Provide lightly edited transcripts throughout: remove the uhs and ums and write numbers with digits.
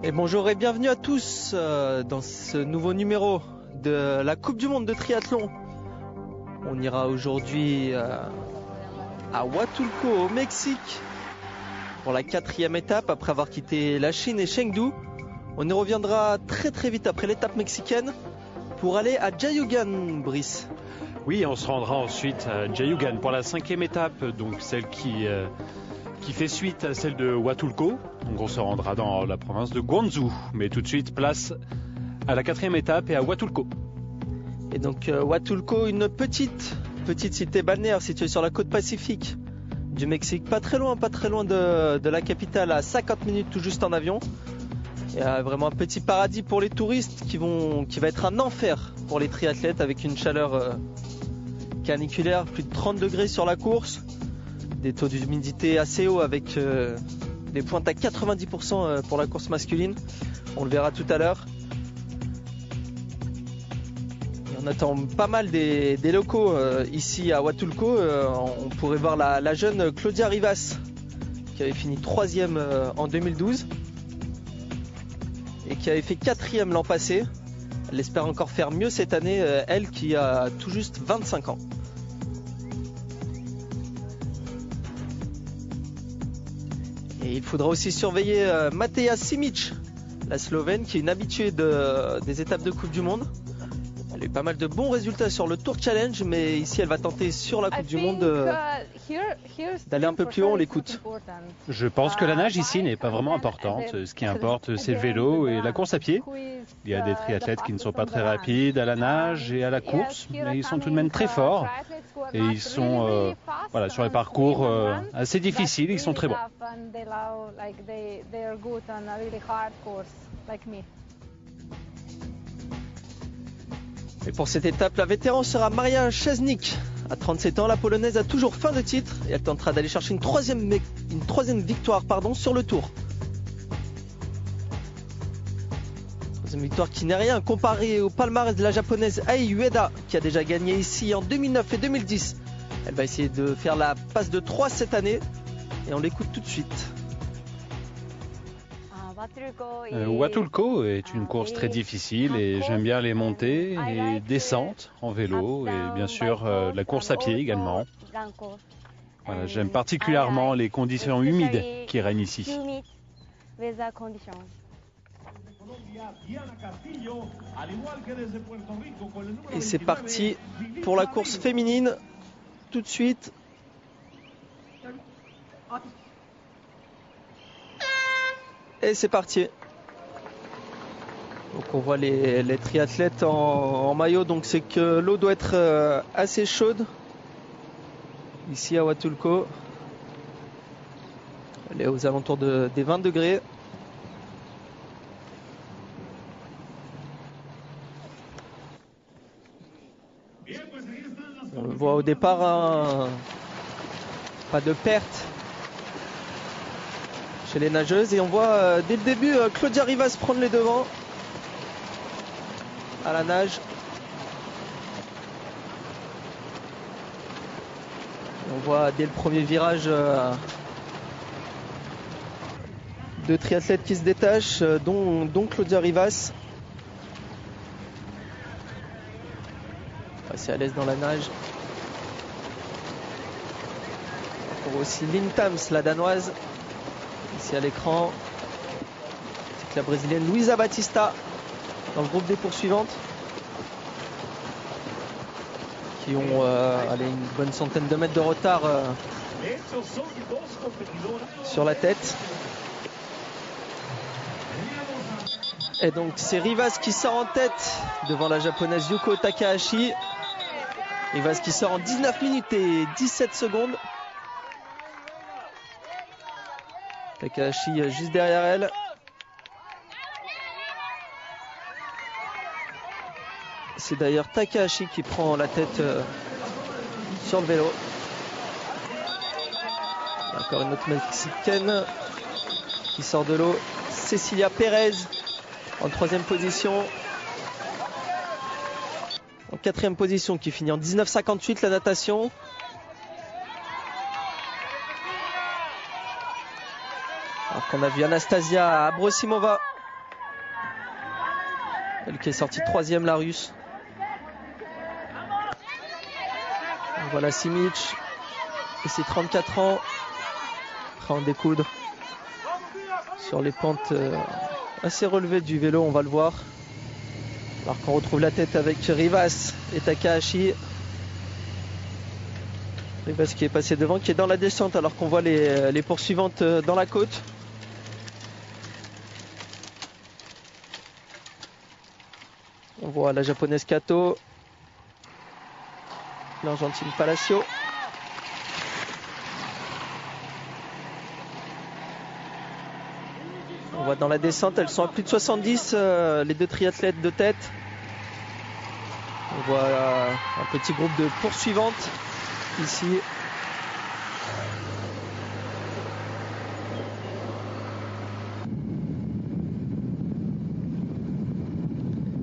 Et bonjour et bienvenue à tous dans ce nouveau numéro de la Coupe du Monde de triathlon. On ira aujourd'hui à Huatulco au Mexique pour la 4e étape après avoir quitté la Chine et Chengdu. On y reviendra très vite après l'étape mexicaine pour aller à Jiayuguan, Brice. Oui, on se rendra ensuite à Jiayuguan pour la 5e étape, donc celle qui fait suite à celle de Huatulco. Donc on se rendra dans la province de Guangzhou. Mais tout de suite, place à la 4e étape et à Huatulco. Et donc Huatulco, une petite cité balnéaire située sur la côte pacifique du Mexique, pas très loin de la capitale, à 50 minutes tout juste en avion. Il y a vraiment un petit paradis pour les touristes qui va être un enfer pour les triathlètes avec une chaleur caniculaire, plus de 30 degrés sur la course. Des taux d'humidité assez hauts avec des pointes à 90% pour la course masculine. On le verra tout à l'heure. On attend pas mal des locaux ici à Huatulco. On pourrait voir la jeune Claudia Rivas qui avait fini 3e en 2012 et qui avait fait 4e l'an passé. Elle espère encore faire mieux cette année, elle qui a tout juste 25 ans. Et il faudra aussi surveiller Mateja Simic, la Slovène, qui est une habituée des étapes de Coupe du Monde. Elle a eu pas mal de bons résultats sur le Tour Challenge, mais ici elle va tenter sur la Coupe du Monde d'aller un peu plus haut. On l'écoute. Je pense que la nage ici n'est pas vraiment importante. Ce qui importe, c'est le vélo et la course à pied. Il y a des triathlètes qui ne sont pas très rapides à la nage et à la course, mais ils sont tout de même très forts. Et ils sont sur les parcours assez difficiles, ils sont très bons. Et pour cette étape, la vétéran sera Maria Szczesnik. À 37 ans, la Polonaise a toujours faim de titre et elle tentera d'aller chercher une troisième victoire sur le Tour. Troisième victoire qui n'est rien comparée au palmarès de la japonaise Ai Ueda qui a déjà gagné ici en 2009 et 2010. Elle va essayer de faire la passe de 3 cette année et on l'écoute tout de suite. Huatulco est une course très difficile et j'aime bien les montées et descentes en vélo et bien sûr la course à pied également. Voilà, j'aime particulièrement les conditions humides qui règnent ici. Et c'est parti pour la course féminine tout de suite. Et c'est parti. Donc on voit les triathlètes en maillot, donc c'est que l'eau doit être assez chaude ici à Huatulco. Elle est aux alentours des 20 degrés. On le voit au départ, pas de perte chez les nageuses et on voit dès le début Claudia Rivas prendre les devants à la nage. Et on voit dès le premier virage deux triathlètes qui se détachent, dont Claudia Rivas. Assez à l'aise dans la nage. On voit aussi Lynn Tams, la danoise, ici à l'écran, c'est la brésilienne Luisa Batista dans le groupe des poursuivantes qui ont une bonne centaine de mètres de retard sur la tête. Et donc c'est Rivas qui sort en tête devant la japonaise Yuko Takahashi. Rivas qui sort en 19 minutes et 17 secondes. Takahashi juste derrière elle. C'est d'ailleurs Takahashi qui prend la tête sur le vélo. Encore une autre mexicaine qui sort de l'eau. Cecilia Pérez en 3e position. En 4e position qui finit en 19,58 la natation. Alors qu'on a vu Anastasia Abrosimova Elle qui est sortie 3e, la Russe. Voilà Simic et ses 34 ans, prêt à en découdre sur les pentes assez relevées du vélo, on va le voir. Alors qu'on retrouve la tête avec Rivas et Takahashi. Rivas qui est passé devant, qui est dans la descente alors qu'on voit les poursuivantes dans la côte. On voit la japonaise Kato, l'Argentine Palacio. On voit dans la descente, elles sont à plus de 70, les deux triathlètes de tête. On voit un petit groupe de poursuivantes ici.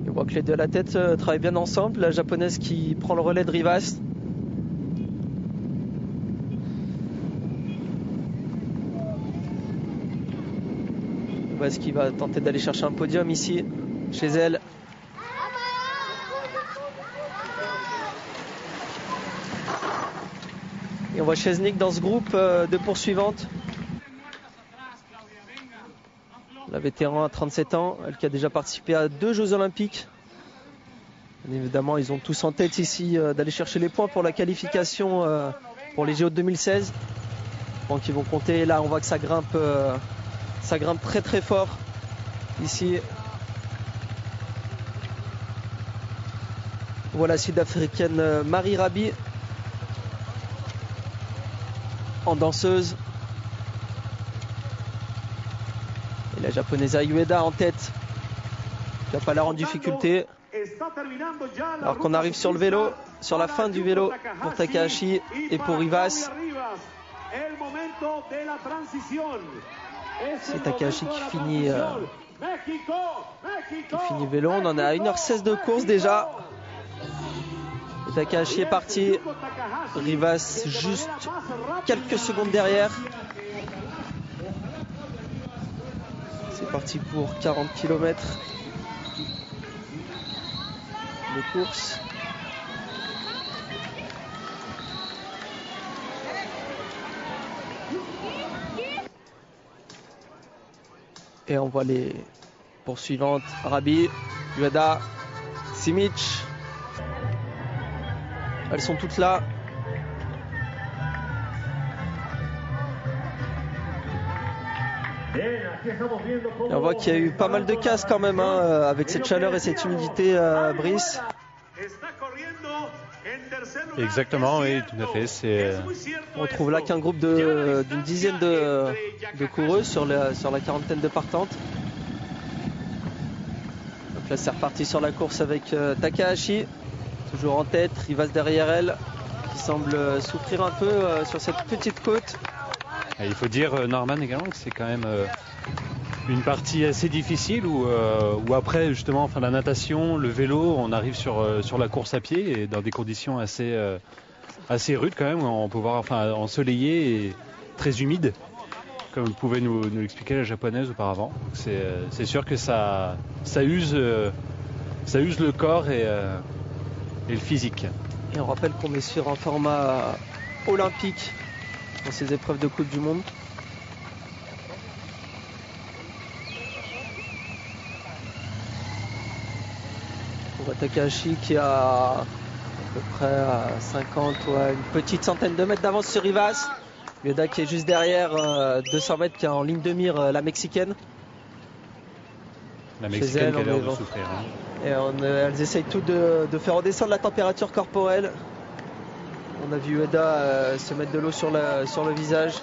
On voit que les deux à la tête travaillent bien ensemble. La japonaise qui prend le relais de Rivas. Rivas qui va tenter d'aller chercher un podium ici, chez elle. Et on voit Chesnik dans ce groupe de poursuivantes. La vétéran à 37 ans, elle qui a déjà participé à 2 Jeux Olympiques. Bien évidemment, ils ont tous en tête ici d'aller chercher les points pour la qualification pour les JO de 2016. Points qui vont compter. Là, on voit que ça grimpe très très fort ici. Voilà la sud-africaine Marie Rabi en danseuse. Et la japonaise Ueda en tête, qui n'a pas l'air en difficulté. Alors qu'on arrive sur le vélo, sur la fin du vélo pour Takahashi et pour Rivas. C'est Takahashi qui finit le vélo. On en est à 1h16 de course déjà. Et Takahashi est parti. Rivas juste quelques secondes derrière. C'est parti pour 40 km de course. Et on voit les poursuivantes, Rabi, Ueda, Simic. Elles sont toutes là. Et on voit qu'il y a eu pas mal de casse quand même, hein, avec cette chaleur et cette humidité, Brice. Exactement, oui, tout à fait. On retrouve là qu'un groupe d'une dizaine de coureuses sur la quarantaine de partantes. Donc là, c'est reparti sur la course avec Takahashi, toujours en tête, Rivas derrière elle, qui semble souffrir un peu sur cette petite côte. Et il faut dire, Norman également, que c'est quand même une partie assez difficile où après justement la natation, le vélo, on arrive sur la course à pied et dans des conditions assez rudes quand même, où on peut voir ensoleillé et très humide, comme pouvait nous l'expliquer la japonaise auparavant. C'est sûr que ça use le corps et le physique. Et on rappelle qu'on est sur un format olympique dans ces épreuves de Coupe du Monde. On voit Takahashi qui a à peu près à 50 ou à une petite centaine de mètres d'avance sur Rivas. Ueda qui est juste derrière, 200 mètres, qui est en ligne de mire, la mexicaine. La mexicaine qui a l'air de souffrir. Hein. Et elles essayent toutes de faire redescendre la température corporelle. On a vu Ueda se mettre de l'eau sur le visage.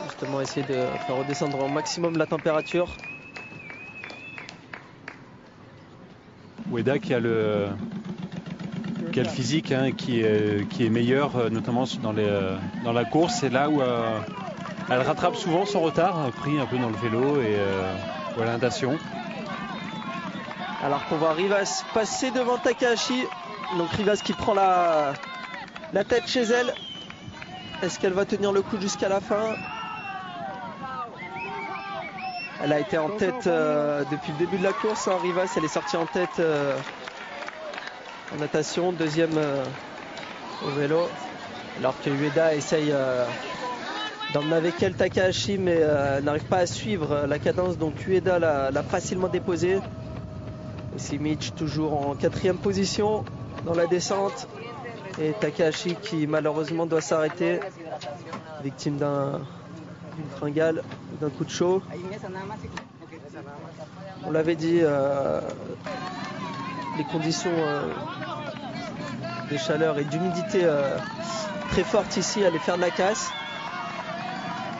Justement essayer de faire redescendre au maximum la température. Ueda qui a le physique, hein, qui est meilleur, notamment dans la course. C'est là où elle rattrape souvent son retard, pris un peu dans le vélo et ou à la natation. Alors qu'on voit Rivas passer devant Takahashi. Donc Rivas qui prend la tête chez elle. Est-ce qu'elle va tenir le coup jusqu'à la fin? Elle a été en tête depuis le début de la course. Hein, Rivas, elle est sortie en tête en natation, deuxième au vélo. Alors que Ueda essaye d'emmener avec elle Takahashi, mais n'arrive pas à suivre la cadence. Donc Ueda l'a facilement déposé. Et Simic toujours en 4e position dans la descente. Et Takahashi qui malheureusement doit s'arrêter, victime d'une fringale, d'un coup de chaud. On l'avait dit, les conditions de chaleur et d'humidité très fortes ici allaient faire de la casse.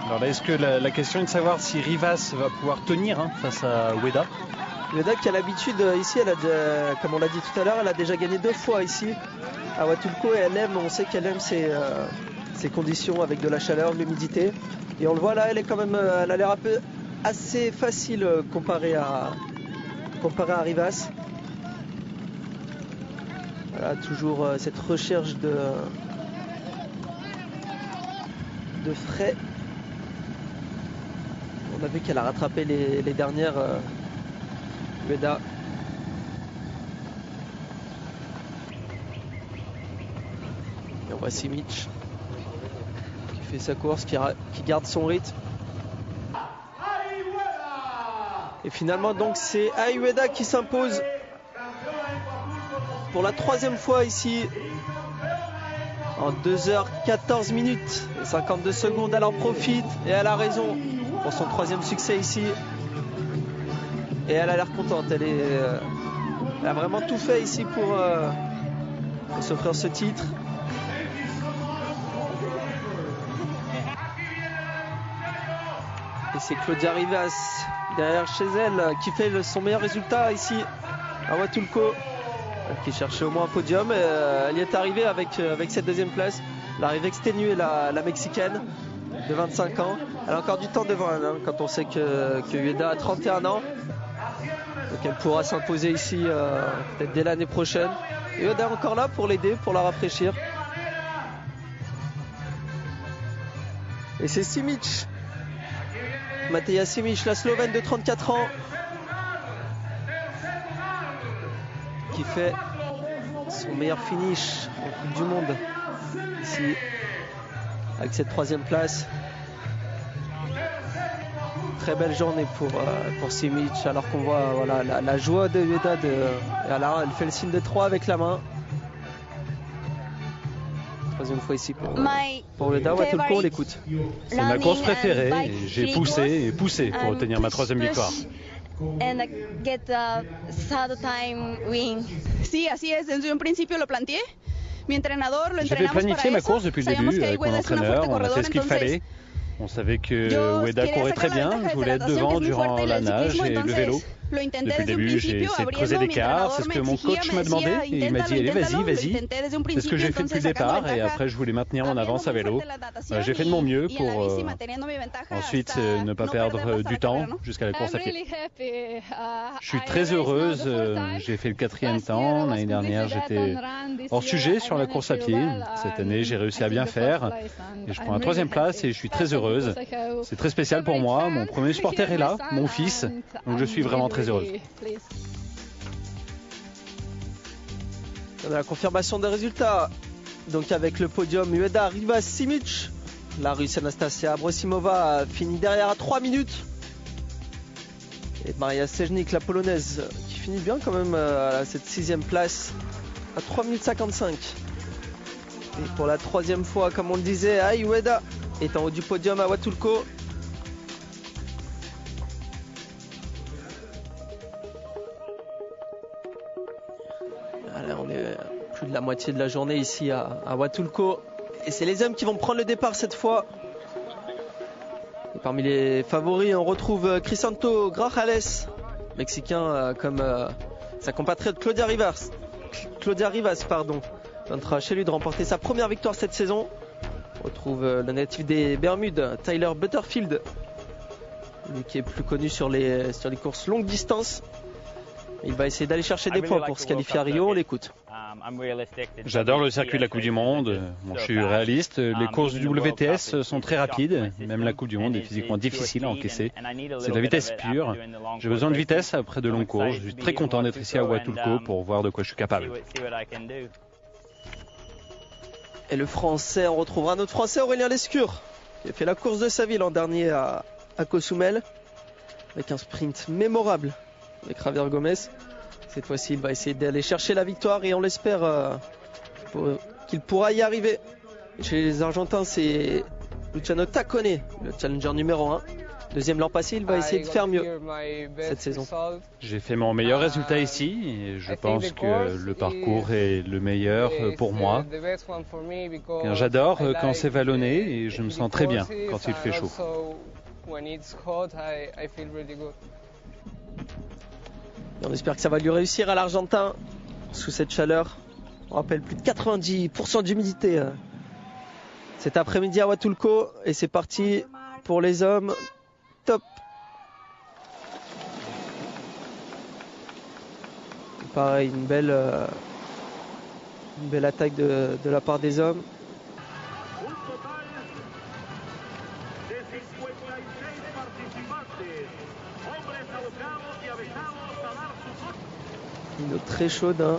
Alors là, est-ce que la question est de savoir si Rivas va pouvoir tenir face à Ueda? Ueda qui a l'habitude ici, elle a déjà, comme on l'a dit tout à l'heure, elle a déjà gagné 2 fois ici à Huatulco, et elle aime, on sait qu'elle aime ces conditions avec de la chaleur, de l'humidité. Et on le voit là, elle est quand même, elle a l'air un peu assez facile comparée à Rivas. Voilà, toujours cette recherche de frais. On a vu qu'elle a rattrapé les dernières Ueda. Et on voit Simic qui fait sa course, qui garde son rythme. Et finalement donc c'est Ai Ueda qui s'impose pour la 3e fois ici en 2h14 minutes et 52 secondes. Elle en profite et elle a raison pour son 3e succès ici. Et elle a l'air contente. Elle a vraiment tout fait ici pour s'offrir ce titre. Et c'est Claudia Rivas derrière chez elle qui fait son meilleur résultat ici à Huatulco, qui cherchait au moins un podium. Elle y est arrivée avec cette 2e place. Elle arrive exténuée, la Mexicaine de 25 ans. Elle a encore du temps devant elle, quand on sait que Ueda a 31 ans. Donc elle pourra s'imposer ici peut-être dès l'année prochaine. Et Ueda est encore là pour l'aider, pour la rafraîchir. Et c'est Simic, Mateja Simic, la Slovène de 34 ans, qui fait son meilleur finish en Coupe du Monde ici avec cette 3e place. Très belle journée pour Simic, alors qu'on voit voilà, la joie de Ueda. Alors elle fait le signe de 3 avec la main. 3e fois ici pour Ueda. Huatulco, on l'écoute. C'est ma course préférée et j'ai poussé pour obtenir ma 3e victoire. And get a third time win. Sí, así es. Desde un principio lo planteé. Mi entrenador lo entrenamos para eso. J'avais planifié ma course depuis le début avec mon entraîneur. On a fait ce qu'il fallait. On savait que Ueda courait très bien. Je voulais être devant durant la nage et le vélo. Depuis le début, j'ai essayé de creuser l'écart. C'est ce que mon coach m'a demandé. Et il m'a dit, allez, vas-y. C'est ce que j'ai fait depuis le départ. Et après, je voulais maintenir mon avance à vélo. J'ai fait de mon mieux pour ensuite ne pas perdre du temps jusqu'à la course à pied. Je suis très heureuse. J'ai fait le 4e temps. L'année dernière, j'étais hors sujet sur la course à pied. Cette année, j'ai réussi à bien faire. Et je prends la 3e place et je suis très heureuse. C'est très spécial pour moi. Mon premier supporter est là, mon fils. Donc je suis vraiment très heureuse. On a la confirmation des résultats. Donc avec le podium Ueda, Rivas, Simic. La Russe Anastasia Abrosimova a fini derrière à 3 minutes. Et Maria Sejnik, la polonaise, qui finit bien quand même à cette 6e place à 3 minutes 55. Et pour la 3e fois, comme on le disait, Ai Ueda est en haut du podium à Huatulco. On est plus de la moitié de la journée ici à Huatulco. Et c'est les hommes qui vont prendre le départ cette fois. Et parmi les favoris, on retrouve Crisanto Grajales, mexicain, comme sa compatriote Claudia Rivas, tentera chez lui de remporter sa première victoire cette saison. On retrouve le natif des Bermudes, Tyler Butterfield, lui qui est plus connu sur les courses longue distance. Il va essayer d'aller chercher des points pour se qualifier à Rio. On l'écoute. J'adore le circuit de la Coupe du Monde. Bon, je suis réaliste. Les courses du WTS sont très rapides. Même la Coupe du Monde est physiquement difficile à encaisser. C'est de la vitesse pure. J'ai besoin de vitesse après de longues courses. Je suis très content d'être ici à Huatulco pour voir de quoi je suis capable. Et le Français, on retrouvera notre Français Aurélien Lescure, qui a fait la course de sa vie l'an dernier à Cozumel, avec un sprint mémorable avec Javier Gomez. Cette fois-ci, il va essayer d'aller chercher la victoire et on l'espère qu'il pourra y arriver. Et chez les Argentins, c'est Luciano Taccone, le challenger numéro 1. Deuxième l'an passé, il va essayer de faire mieux cette saison. J'ai fait mon meilleur résultat ici et je pense que le parcours est le meilleur pour moi. J'adore quand c'est vallonné et je me sens très bien quand il fait chaud. Et on espère que ça va lui réussir à l'Argentin sous cette chaleur. On rappelle plus de 90% d'humidité cet après-midi à Huatulco et c'est parti pour les hommes. Top. Pareil, une belle attaque de la part des hommes. Une eau très chaude, hein.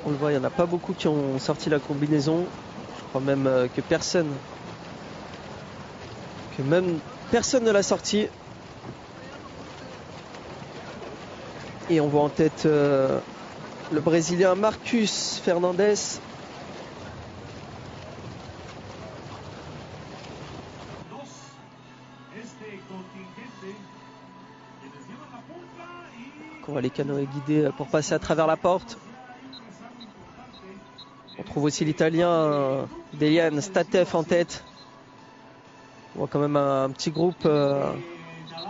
On le voit, il n'y en a pas beaucoup qui ont sorti la combinaison. Je crois même que personne ne l'a sorti. Et on voit en tête le Brésilien Marcus Fernandes. On voit les canoës guidés pour passer à travers la porte. On trouve aussi l'Italien Delian Statev en tête. On voit quand même un petit groupe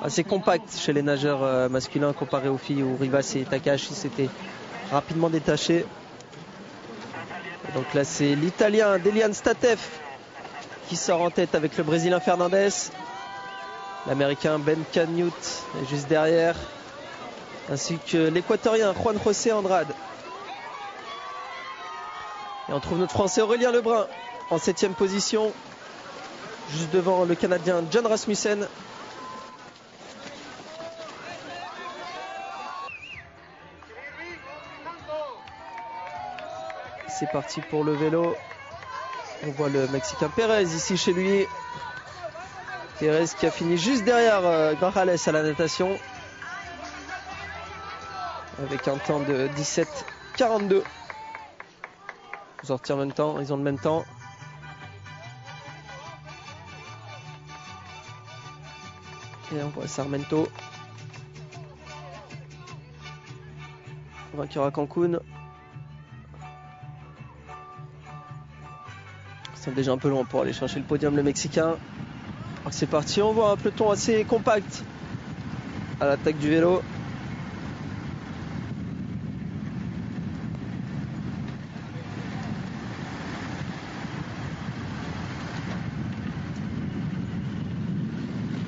assez compact chez les nageurs masculins comparé aux filles où Rivas et Takahashi s'étaient rapidement détachés. Et donc là c'est l'Italien Delian Statev qui sort en tête avec le Brésilien Fernandez. L'Américain Ben Canute est juste derrière. Ainsi que l'Équatorien Juan José Andrade. Et on trouve notre Français Aurélien Lebrun en 7e position. Juste devant le Canadien John Rasmussen. C'est parti pour le vélo. On voit le Mexicain Pérez ici chez lui. Pérez qui a fini juste derrière Grajales à la natation. Avec un temps de 17,42. Sortir en même temps, ils ont le même temps. Et on voit Sarmento. Vainqueur à Cancun. Ils sont déjà un peu loin pour aller chercher le podium, le Mexicain. C'est parti, on voit un peloton assez compact à l'attaque du vélo.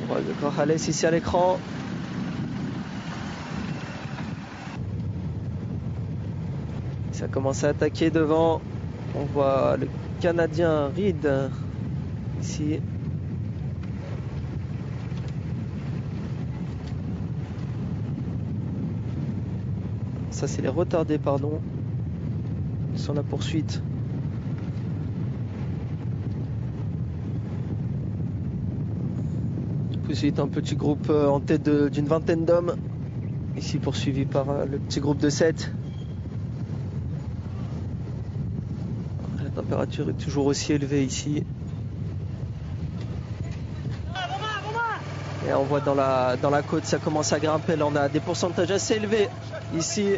On voit le Grajales ici à l'écran. Ça commence à attaquer devant. On voit le Canadien Reed ici. Ça c'est les retardés, pardon. Ils sont la poursuite. Poursuite, un petit groupe en tête d'une vingtaine d'hommes. Ici poursuivi par le petit groupe de 7. La température est toujours aussi élevée ici. Et on voit dans la côte, ça commence à grimper. Là, on a des pourcentages assez élevés ici.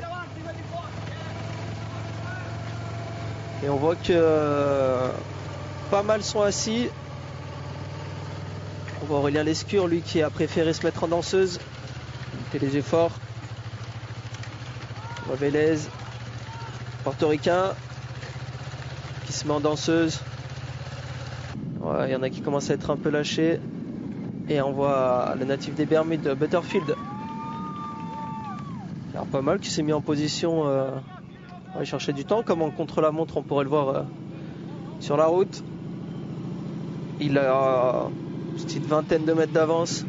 Et on voit que pas mal sont assis. On voit Aurélien Lescure, lui, qui a préféré se mettre en danseuse. Il fait les efforts. On voit Vélez, portoricain, qui se met en danseuse. Ouais, il y en a qui commencent à être un peu lâchés. Et on voit le natif des Bermudes, Butterfield. Alors pas mal qui s'est mis en position On va chercher du temps, comme en contre-la-montre, on pourrait le voir sur la route. Il a une petite vingtaine de mètres d'avance.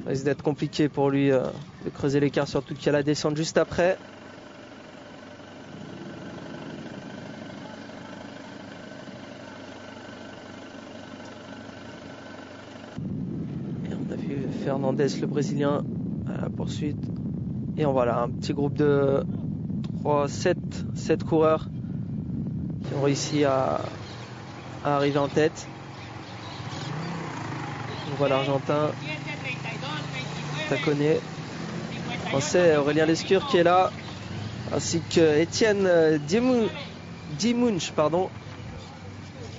Ça risque d'être compliqué pour lui de creuser l'écart, surtout qu'il y a la descente juste après. Et on a vu Fernandez, le Brésilien, à la poursuite. Et voilà, un petit groupe de 7 coureurs qui ont réussi à arriver en tête. On voit l'Argentin, Tacone, Français Aurélien Lescure qui est là, ainsi que Étienne Dimunch,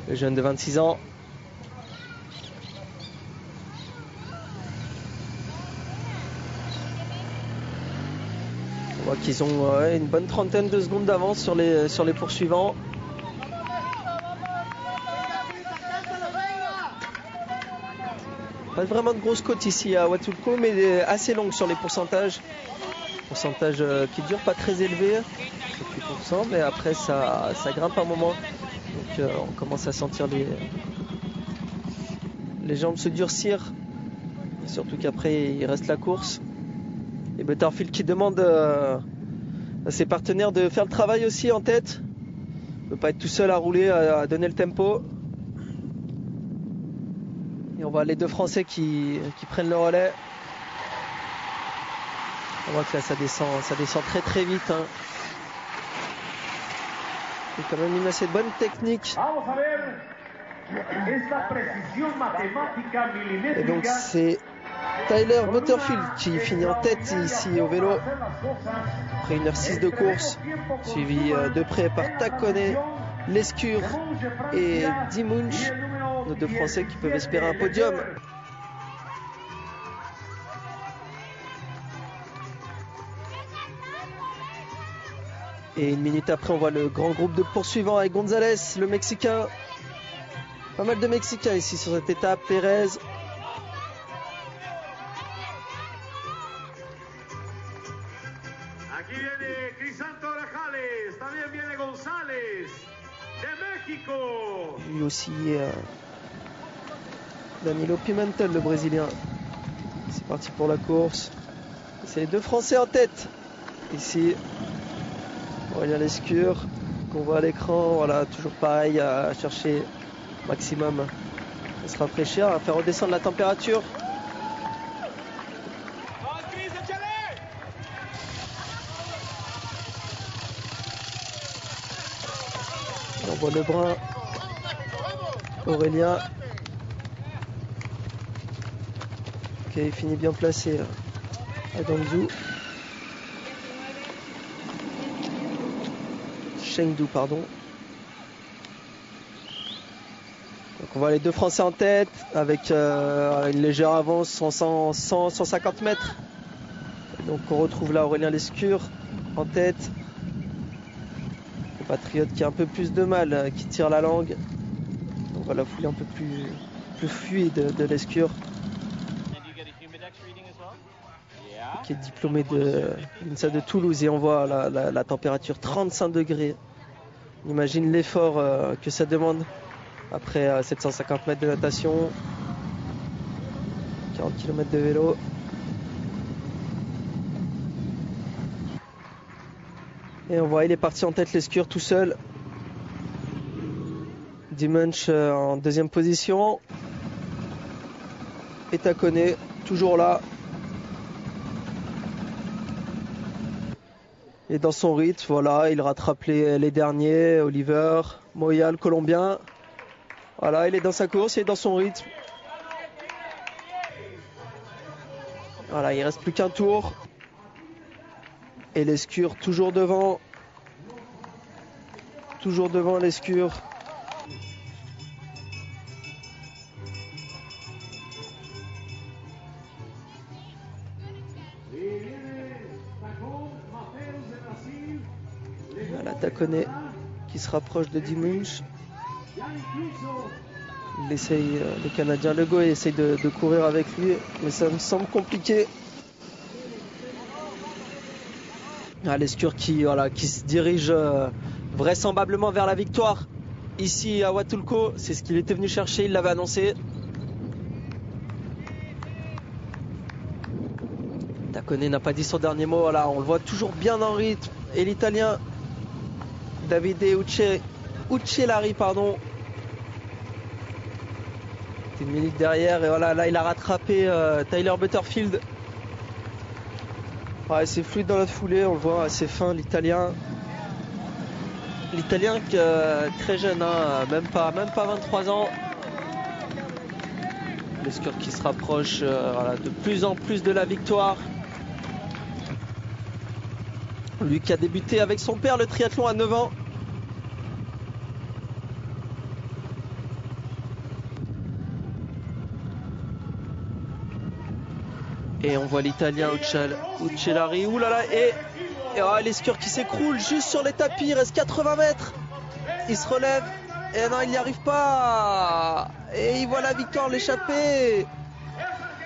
le jeune de 26 ans. On voit qu'ils ont une bonne trentaine de secondes d'avance sur les poursuivants. Pas vraiment de grosses côtes ici à Huatulco, mais assez longues sur les pourcentages. Pourcentage qui dure, pas très élevé, 38%, mais après ça grimpe un moment. Donc on commence à sentir les jambes se durcir. Surtout qu'après il reste la course. Et Butterfield qui demande à ses partenaires de faire le travail aussi en tête. Il ne peut pas être tout seul à rouler, à donner le tempo. Et on voit les deux Français qui prennent le relais. On voit que là ça descend très très vite. Hein. C'est quand même une assez bonne technique. Et donc c'est Tyler Butterfield qui finit en tête ici au vélo. Après 1h06 de course, suivi de près par Tacone, Lescure et Dimunch. Nos deux Français qui peuvent espérer un podium. Et une minute après, on voit le grand groupe de poursuivants avec Gonzalez, le Mexicain. Pas mal de Mexicains ici sur cette étape. Pérez. Lui aussi, Danilo Pimentel, le Brésilien. C'est parti pour la course. C'est les deux Français en tête. Ici, Aurélien Lescure, qu'on voit à l'écran. Voilà, toujours pareil, à chercher maximum à se rafraîchir, à faire redescendre la température. On voit le brun Aurélien qui finit bien placé à Guangzhou. Chengdu, pardon. Donc on voit les deux Français en tête avec une légère avance, 150 mètres. Et donc on retrouve là Aurélien Lescure en tête. Le Patriote qui a un peu plus de mal, qui tire la langue. On voit la foulée un peu plus fluide de Lescure. Qui est diplômé de l'INSA de Toulouse, et on voit la température 35 degrés. On imagine l'effort que ça demande après 750 mètres de natation, 40 km de vélo. Et on voit, il est parti en tête, Lescure tout seul. Dimunch en deuxième position. Et Tacone toujours là. Et dans son rythme, voilà, il rattrape les derniers, Oliver, Moya, le Colombien. Voilà, il est dans sa course, il est dans son rythme. Voilà, il reste plus qu'un tour. Et Lescure toujours devant. Toujours devant Lescure. Voilà, Tacone qui se rapproche de Dimunch. Il essaye, le Canadien Legault essaye de courir avec lui, mais ça me semble compliqué. Lescure qui se dirige vraisemblablement vers la victoire ici à Huatulco. C'est ce qu'il était venu chercher, il l'avait annoncé. Taccone n'a pas dit son dernier mot. Voilà, on le voit toujours bien en rythme. Et l'Italien Davide Uccellari, pardon. Une minute derrière et voilà, là il a rattrapé Tyler Butterfield. Ouais, c'est fluide dans la foulée, on le voit, c'est fin l'Italien. L'Italien très jeune, hein, même pas 23 ans. Lescure qui se rapproche voilà, de plus en plus de la victoire. Lui qui a débuté avec son père le triathlon à 9 ans. Et on voit l'Italien Uccellari. Oulala, et Lescure qui s'écroule juste sur les tapis. Il reste 80 mètres. Il se relève. Et non, il n'y arrive pas. Et il voit la victoire l'échapper.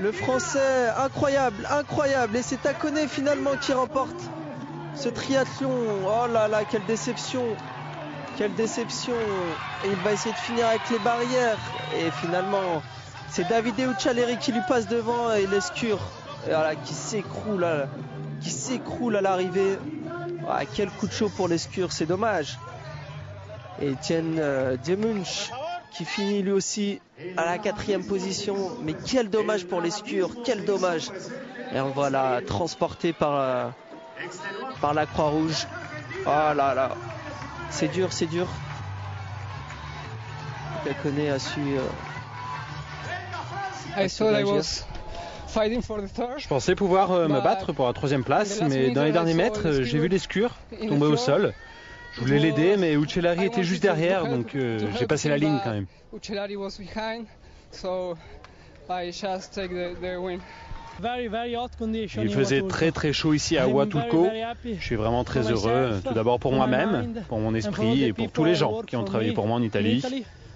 Le Français, incroyable, incroyable. Et c'est Taccone finalement qui remporte ce triathlon. Oh là là, quelle déception. Quelle déception. Et il va essayer de finir avec les barrières. Et finalement, c'est Davide Uccellari qui lui passe devant et Lescure. Et voilà, qui s'écroule à l'arrivée. Ah, quel coup de chaud pour Lescure, c'est dommage. Et Etienne Diemunch qui finit lui aussi à la 4e position. Mais quel dommage pour Lescure, quel dommage. Et on voit là transporté par la Croix-Rouge. Oh là là, c'est dur, c'est dur. Taccone a su... Je pensais pouvoir me battre pour la 3e place, mais dans les derniers mètres, j'ai vu Lescure tomber au sol. Je voulais l'aider, mais Uccellari était juste derrière, donc j'ai passé la ligne quand même. Il faisait très très chaud ici à Huatulco. Je suis vraiment très heureux, tout d'abord pour moi-même, pour mon esprit et pour tous les gens qui ont travaillé pour moi en Italie.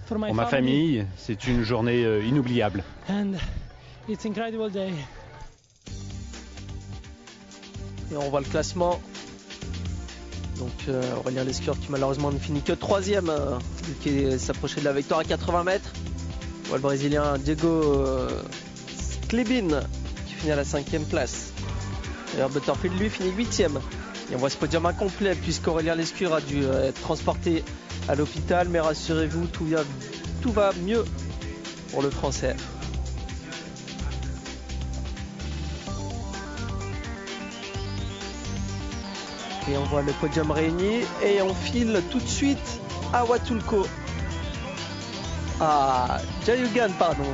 Pour ma famille, c'est une journée inoubliable. Et on voit le classement. Donc Aurélien Lescure qui malheureusement ne finit que 3e, qui s'approchait de la victoire à 80 mètres. On voit le Brésilien Diego Klebin qui finit à la 5e place. D'ailleurs Butterfield lui finit 8e. Et on voit ce podium incomplet puisqu'Aurélien Lescure a dû être transporté à l'hôpital. Mais rassurez-vous, tout va mieux pour le Français. Et on voit le podium réuni et on file tout de suite à Huatulco. Ah, Jayugan, pardon.